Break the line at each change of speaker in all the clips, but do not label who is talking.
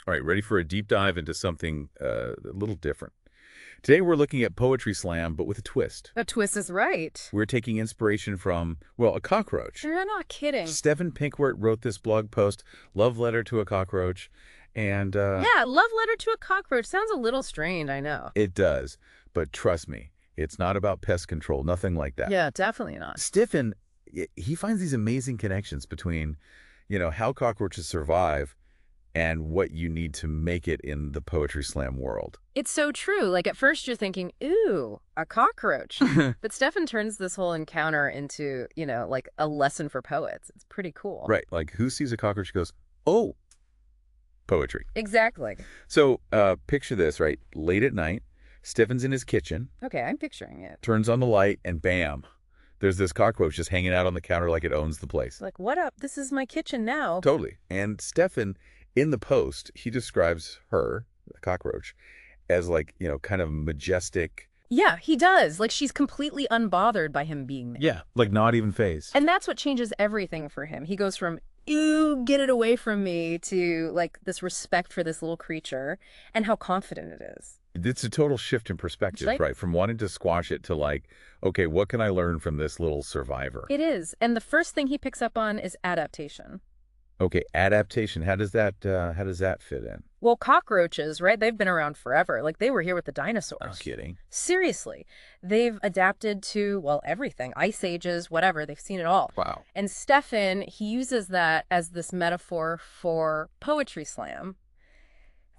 All right, ready for a deep dive into something a little different. Today we're looking at Poetry Slam, but with a twist.
A twist is right.
We're taking inspiration from, well, a cockroach.
You're not kidding.
Stephen Pinkwart wrote this blog post, Love Letter to a Cockroach, and
Yeah, love letter to a cockroach. Sounds a little strained, I know.
it does. But trust me, it's not about pest control, nothing like that.
Yeah, definitely not.
Stephen, he finds these amazing connections between, how cockroaches survive and what you need to make it in the Poetry Slam world.
It's so true. Like, at first you're thinking, ooh, a cockroach. But Stefan turns this whole encounter into, like a lesson for poets. It's pretty cool.
Right, like who sees a cockroach goes, oh, poetry.
Exactly.
So picture this, right? Late at night, Stephen's in his kitchen,
Okay, I'm picturing it.
turns on the light, and bam, there's this cockroach just hanging out on the counter like it owns the place.
Like, what up? This is my kitchen now.
Totally. And Stephen, in the post, he describes her, the cockroach, as like, kind of majestic.
Yeah, he does. Like, she's completely unbothered by him being there.
Yeah, like not even phased.
And that's what changes everything for him. He goes from, ew, get it away from me, to like this respect for this little creature and how confident it is.
It's a total shift in perspective,
Right.
right? From wanting to squash it to like, okay, what can I learn from this little survivor?
It is. And the first thing he picks up on is adaptation.
Okay, adaptation. How does that fit in?
Well, cockroaches, right? They've been around forever. Like, they were here with the
No
dinosaurs.
kidding.
Seriously. They've adapted to, well, everything. Ice ages, whatever. They've seen it all.
Wow.
And Stefan, he uses that as this metaphor for Poetry Slam.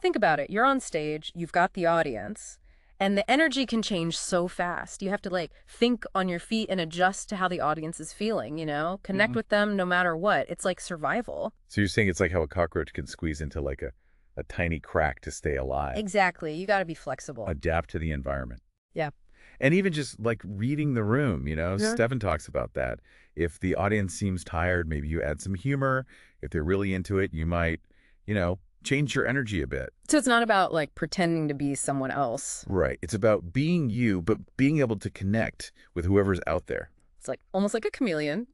Think about it. You're on stage, you've got the audience, and the energy can change so fast. You have to, like, think on your feet and adjust to how the audience is feeling, Connect with them no matter what. It's like survival.
So you're saying it's like how a cockroach can squeeze into like a tiny crack to stay alive.
Exactly. You got to be flexible.
Adapt to the environment.
Yeah.
And even just like reading the room,
Yeah.
Stephen talks about that. If the audience seems tired, maybe you add some humor. If they're really into it, you might, change your energy a bit.
So it's not about, like, pretending to be someone else.
Right. It's about being you, but being able to connect with whoever's out there.
It's like almost like a chameleon,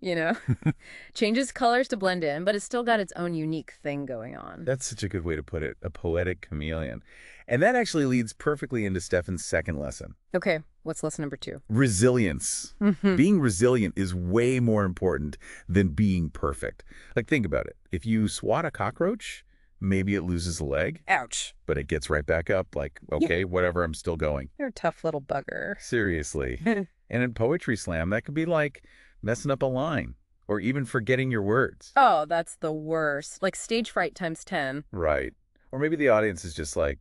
Changes colors to blend in, but it's still got its own unique thing going on.
That's such a good way to put it, a poetic chameleon. And that actually leads perfectly into Stephen's second lesson.
Okay, what's lesson number 2?
Resilience. Being resilient is way more important than being perfect. Like, think about it. If you swat a cockroach, maybe it loses a leg,
Ouch.
but it gets right back up like, okay, whatever, I'm still going.
You're a tough little bugger.
Seriously. And in Poetry Slam, that could be like messing up a line or even forgetting your words.
Oh, that's the worst. Like stage fright times 10.
Right. Or maybe the audience is just like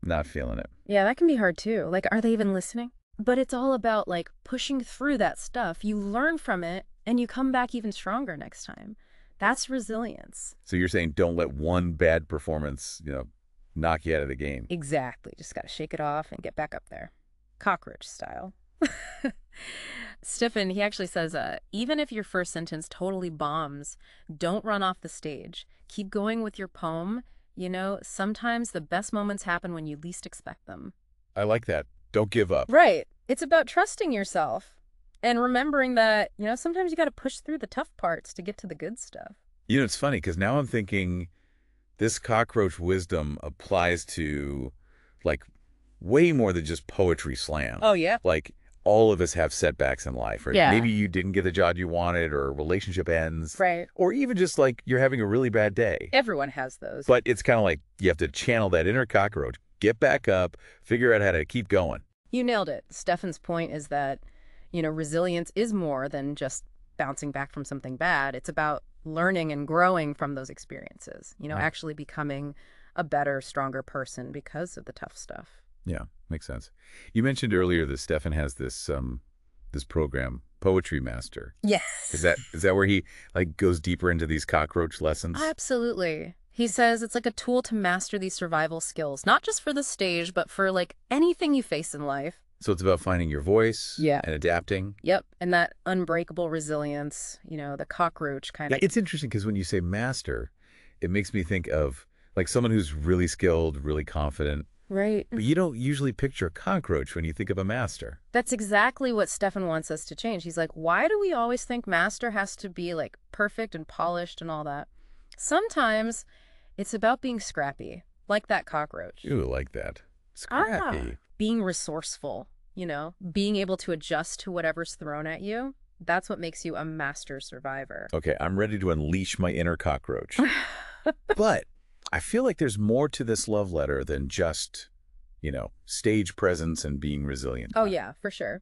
not feeling it.
Yeah, that can be hard too. Like, are they even listening? But it's all about, like, pushing through that stuff. You learn from it and you come back even stronger next time. That's resilience.
So you're saying don't let one bad performance, knock you out of the game.
Exactly. Just got to shake it off and get back up there. Cockroach style. Stephen, he actually says, even if your first sentence totally bombs, don't run off the stage. Keep going with your poem. Sometimes the best moments happen when you least expect them.
I like that. Don't give up.
Right. It's about trusting yourself and remembering that, sometimes you got to push through the tough parts to get to the good stuff.
It's funny because now I'm thinking this cockroach wisdom applies to like way more than just Poetry Slam.
Oh, yeah.
Like all of us have setbacks in life, right?
Yeah.
Maybe you didn't get the job you wanted or a relationship ends.
Right.
Or even just like you're having a really bad day.
Everyone has those.
But it's kind of like you have to channel that inner cockroach, get back up, figure out how to keep going.
You nailed it. Stefan's point is that, resilience is more than just bouncing back from something bad. It's about learning and growing from those experiences, actually becoming a better, stronger person because of the tough stuff.
Yeah, makes sense. You mentioned earlier that Stefan has this program, Poetry Master.
Yes.
Is that where he like goes deeper into these cockroach lessons?
Absolutely. He says it's like a tool to master these survival skills, not just for the stage, but for like anything you face in life.
So it's about finding your voice
Yeah.
and adapting.
Yep. And that unbreakable resilience, the cockroach kind
Yeah,
of.
it's interesting because when you say master, it makes me think of like someone who's really skilled, really confident.
Right.
But you don't usually picture a cockroach when you think of a master.
That's exactly what Stefan wants us to change. He's like, why do we always think master has to be like perfect and polished and all that? Sometimes It's about being scrappy, like that cockroach.
Ooh, like that. Scrappy.
Being resourceful, being able to adjust to whatever's thrown at you. That's what makes you a master survivor.
Okay, I'm ready to unleash my inner cockroach. But I feel like there's more to this love letter than just, stage presence and being resilient.
Oh, yeah, for sure.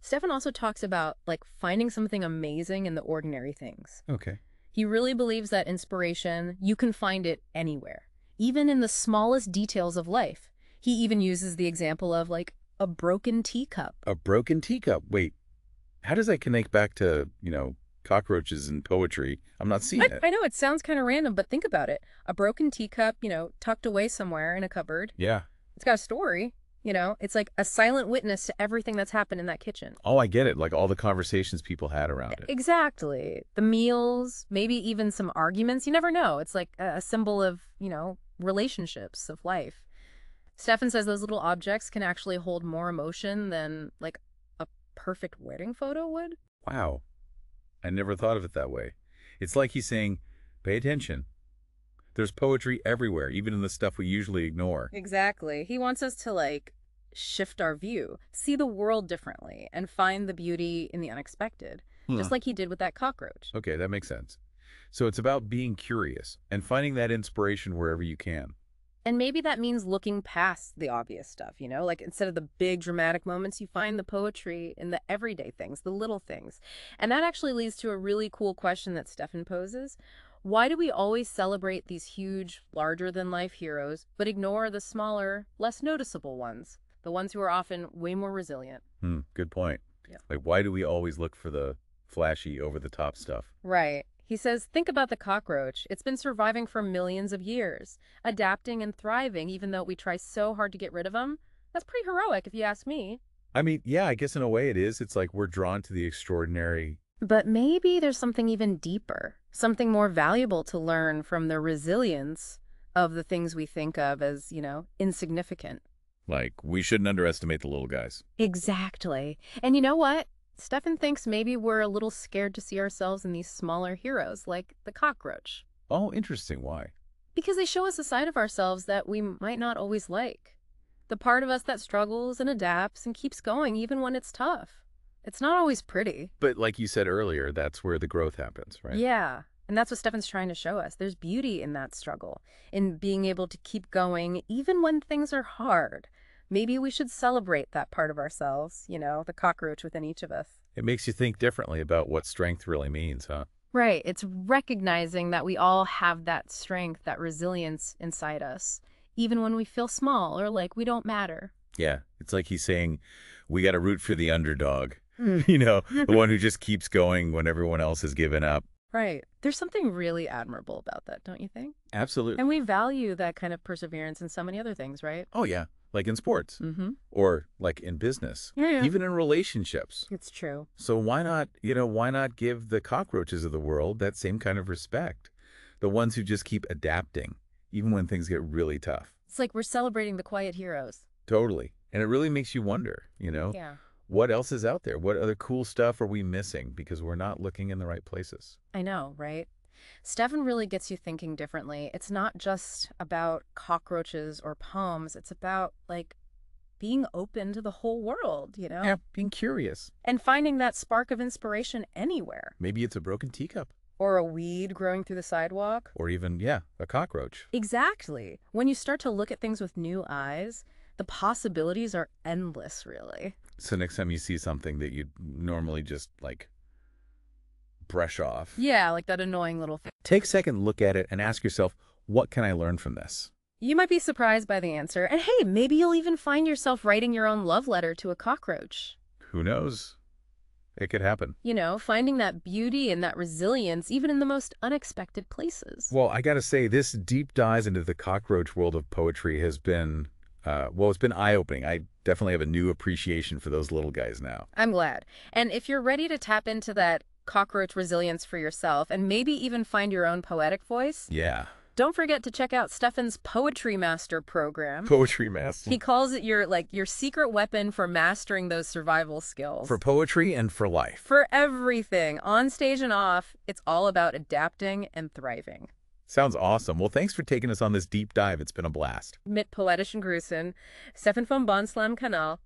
Stefan also talks about, finding something amazing in the ordinary things.
Okay.
He really believes that inspiration, you can find it anywhere, even in the smallest details of life. He even uses the example of, a broken teacup.
A broken teacup. Wait, how does that connect back to, cockroaches and poetry? I'm not seeing it.
I know, it sounds kind of random, but think about it. A broken teacup, tucked away somewhere in a cupboard.
Yeah.
It's got a story. It's like a silent witness to everything that's happened in that kitchen.
Oh, I get it. Like all the conversations people had around it.
Exactly. The meals, maybe even some arguments. You never know. It's like a symbol of, relationships, of life. Stefan says those little objects can actually hold more emotion than, a perfect wedding photo would.
Wow. I never thought of it that way. It's like he's saying, pay attention. There's poetry everywhere, even in the stuff we usually ignore.
Exactly. He wants us to, shift our view, see the world differently, and find the beauty in the unexpected, just like he did with that cockroach.
Okay, that makes sense. So it's about being curious and finding that inspiration wherever you can.
And maybe that means looking past the obvious stuff, instead of the big dramatic moments, you find the poetry in the everyday things, the little things. And that actually leads to a really cool question that Stefan poses. Why do we always celebrate these huge, larger-than-life heroes, but ignore the smaller, less noticeable ones, the ones who are often way more resilient?
Good point.
Yeah.
Why do we always look for the flashy, over-the-top stuff?
Right. He says, think about the cockroach. It's been surviving for millions of years, adapting and thriving, even though we try so hard to get rid of them. That's pretty heroic, if you ask me.
I mean, yeah, I guess in a way it is. It's like we're drawn to the extraordinary.
But maybe there's something even deeper, something more valuable to learn from the resilience of the things we think of as, insignificant.
Like, we shouldn't underestimate the little guys.
Exactly. And you know what? Stefan thinks maybe we're a little scared to see ourselves in these smaller heroes, like the cockroach.
Oh, interesting. Why?
Because they show us a side of ourselves that we might not always like. The part of us that struggles and adapts and keeps going even when it's tough. It's not always pretty.
But like you said earlier, that's where the growth happens, right?
Yeah. And that's what Stefan's trying to show us. There's beauty in that struggle, in being able to keep going even when things are hard. Maybe we should celebrate that part of ourselves, the cockroach within each of us.
It makes you think differently about what strength really means, huh?
Right. It's recognizing that we all have that strength, that resilience inside us, even when we feel small or like we don't matter.
Yeah. It's like he's saying, we got to root for the underdog, the one who just keeps going when everyone else has given up.
Right. There's something really admirable about that, don't you think?
Absolutely.
And we value that kind of perseverance in so many other things, right?
Oh, yeah. Like in sports or like in business,
Yeah.
even in relationships.
It's true.
So why not give the cockroaches of the world that same kind of respect? The ones who just keep adapting, even when things get really tough.
It's like we're celebrating the quiet heroes.
Totally. And it really makes you wonder,
Yeah.
what else is out there? What other cool stuff are we missing because we're not looking in the right places?
I know, right? Stefan really gets you thinking differently. It's not just about cockroaches or poems. It's about, being open to the whole world,
Yeah, being curious.
And finding that spark of inspiration anywhere.
Maybe it's a broken teacup.
Or a weed growing through the sidewalk.
Or even, a cockroach.
Exactly. When you start to look at things with new eyes, the possibilities are endless, really.
So next time you see something that you'd normally just, brush off.
Yeah, like that annoying little thing.
Take a second look at it and ask yourself, what can I learn from this?
You might be surprised by the answer. And hey, maybe you'll even find yourself writing your own love letter to a cockroach.
Who knows? It could happen.
Finding that beauty and that resilience even in the most unexpected places.
Well, I got to say, this deep dive into the cockroach world of poetry has been, it's been eye-opening. I definitely have a new appreciation for those little guys now.
I'm glad. And if you're ready to tap into that cockroach resilience for yourself and maybe even find your own poetic voice,
Yeah.
don't forget to check out Stefan's Poetry Master program.
Poetry master.
He calls it your secret weapon for mastering those survival skills.
For poetry and for life.
For everything, on stage and off, it's all about adapting and thriving.
Sounds awesome. Well, thanks for taking us on this deep dive. It's been a blast.
Mit poetischen Grüßen. Stefan vom Bahn-Slam Kanal.